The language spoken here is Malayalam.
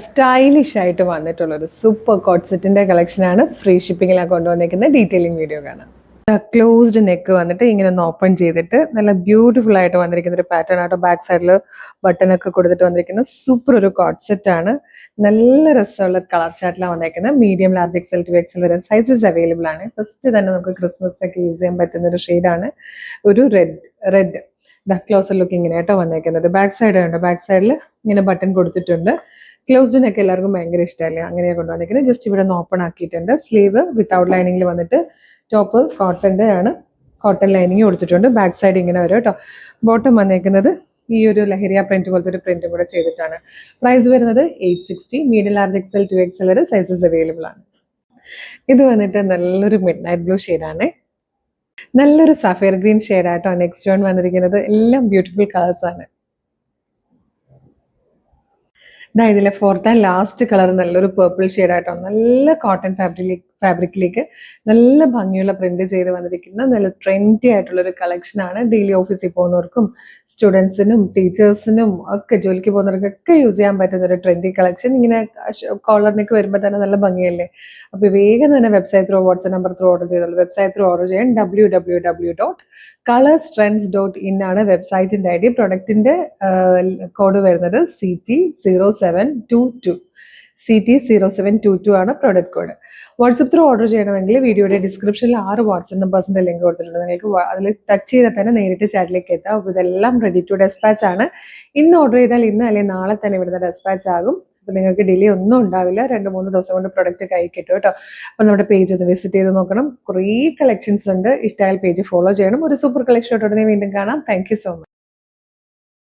സ്റ്റൈലിഷ് ആയിട്ട് വന്നിട്ടുള്ള ഒരു സൂപ്പർ കോട്ട് സെറ്റിന്റെ കളക്ഷനാണ്. ഫ്രീ ഷിപ്പിങ്ങിലാണ് കൊണ്ടുവന്നിരിക്കുന്ന. ഡീറ്റെയിലിംഗ് വീഡിയോ കാണാം. ക്ലോസ്ഡ് നെക്ക് വന്നിട്ട് ഇങ്ങനെ ഒന്ന് ഓപ്പൺ ചെയ്തിട്ട് നല്ല ബ്യൂട്ടിഫുൾ ആയിട്ട് വന്നിരിക്കുന്ന ഒരു പാറ്റേൺ ആട്ടോ. ബാക്ക് സൈഡിൽ ബട്ടൺ ഒക്കെ കൊടുത്തിട്ട് വന്നിരിക്കുന്ന സൂപ്പർ ഒരു കോട്ട് സെറ്റ് ആണ്. നല്ല രസമുള്ള കളർ ചാർട്ടിലാണ് വന്നേക്കുന്നത്. മീഡിയം, ലാർജ്, എക്സൽ, 2XL വരെ സൈസസ് അവൈലബിൾ ആണ്. ഫസ്റ്റ് തന്നെ നമുക്ക് ക്രിസ്മസിനൊക്കെ യൂസ് ചെയ്യാൻ പറ്റുന്ന ഒരു ഷെയ്ഡാണ്. ഒരു റെഡ് ക്ലോസർ ലുക്ക് ഇങ്ങനെ ആയിട്ടോ വന്നേക്കുന്നത്. ബാക്ക് സൈഡ് ഉണ്ട്. ബാക്ക് സൈഡിൽ ഇങ്ങനെ ബട്ടൺ കൊടുത്തിട്ടുണ്ട്. ക്ലോസ്ഡിനൊക്കെ എല്ലാവർക്കും ഭയങ്കര ഇഷ്ടമല്ലേ, അങ്ങനെയാണ് കൊണ്ടുവന്നിരിക്കുന്നത്. ജസ്റ്റ് ഇവിടെ ഒന്ന് ഓപ്പൺ ആക്കിയിട്ടുണ്ട്. സ്ലീവ് വിത്തൗട്ട് ലൈനിങ്ങിൽ വന്നിട്ട് ടോപ്പ് കോട്ടൻ്റെ ആണ്. കോട്ടൺ ലൈനിങ് കൊടുത്തിട്ടുണ്ട്. ബാക്ക് സൈഡ് ഇങ്ങനെ വരും കേട്ടോ. ബോട്ടം വന്നേക്കുന്നത് ഈ ഒരു ലഹരിയ പ്രിന്റ് പോലത്തെ ഒരു പ്രിന്റും കൂടെ ചെയ്തിട്ടാണ്. പ്രൈസ് വരുന്നത് 860. മീഡിയം, ലാർജ്, എക്സൽ, 2XL വരെ സൈസസ് അവൈലബിൾ ആണ്. ഇത് വന്നിട്ട് നല്ലൊരു മിഡ് നൈറ്റ് ബ്ലൂ ഷെയ്ഡാണ്. നല്ലൊരു സഫയർ ഗ്രീൻ ഷെയ്ഡായിട്ടോ നെക്സ്റ്റ് വൺ വന്നിരിക്കുന്നത്. എല്ലാം ബ്യൂട്ടിഫുൾ കളേഴ്സ് ആണ്. ഇതിലെ ഫോർത്ത് ആൻഡ് ലാസ്റ്റ് കളർ നല്ലൊരു പേർപ്പിൾ ഷെയ്ഡായിട്ടോ. നല്ല കോട്ടൺ ഫാബ്രിക്കിലേക്ക് നല്ല ഭംഗിയുള്ള പ്രിന്റ് ചെയ്ത് വന്നിരിക്കുന്ന നല്ല ട്രെൻഡി ആയിട്ടുള്ള ഒരു കളക്ഷനാണ്. ഡെയിലി ഓഫീസിൽ പോകുന്നവർക്കും സ്റ്റുഡൻസിനും ടീച്ചേഴ്സിനും ഒക്കെ ജോലിക്ക് പോകുന്നവർക്കൊക്കെ യൂസ് ചെയ്യാൻ പറ്റുന്ന ഒരു ട്രെൻഡി കളക്ഷൻ. ഇങ്ങനെ കോളറിനൊക്കെ വരുമ്പോൾ തന്നെ നല്ല ഭംഗിയല്ലേ. അപ്പോൾ വേഗം തന്നെ website through, WhatsApp number through order ചെയ്തോളൂ. വെബ്സൈറ്റ് ത്രൂ ഓർഡർ ചെയ്യാൻ www.colorstrends.in ആണ് വെബ്സൈറ്റിന്റെ ഐഡി. പ്രൊഡക്റ്റിന്റെ കോഡ് വരുന്നത് CT0722 ആണ് product code. WhatsApp through order ചെയ്യണമെങ്കിൽ വീഡിയോയുടെ ഡിസ്ക്രിപ്ഷനിൽ 6 വാട്സപ്പ് നമ്പേഴ്സിന്റെ ലിങ്ക് കൊടുത്തിട്ടുണ്ട്. നിങ്ങൾക്ക് അതിൽ ടച്ച് ചെയ്താൽ തന്നെ നേരിട്ട് ചാറ്റിലേക്ക് എത്താം. അപ്പോൾ ഇതെല്ലാം റെഡി ടു ഡെസ്പാച്ച് ആണ്. ഇന്ന് ഓർഡർ ചെയ്താൽ ഇന്ന് അല്ലെങ്കിൽ നാളെ തന്നെ ഇവിടുന്ന് ഡെസ്പാച്ച് ആകും. അപ്പോൾ നിങ്ങൾക്ക് ഡിലേ ഒന്നും ഉണ്ടാവില്ല. 2-3 ദിവസം കൊണ്ട് പ്രൊഡക്റ്റ് കൈ കിട്ടും കേട്ടോ. അപ്പോൾ നമ്മുടെ പേജ് ഒന്ന് വിസിറ്റ് ചെയ്ത് നോക്കണം. കുറേ കളക്ഷൻസ് ഉണ്ട്. ഇഷ്ടമായാൽ പേജ് ഫോളോ ചെയ്യണം. ഒരു സൂപ്പർ കളക്ഷനോട് ഉടനെ വീണ്ടും കാണാം. Thank you so much.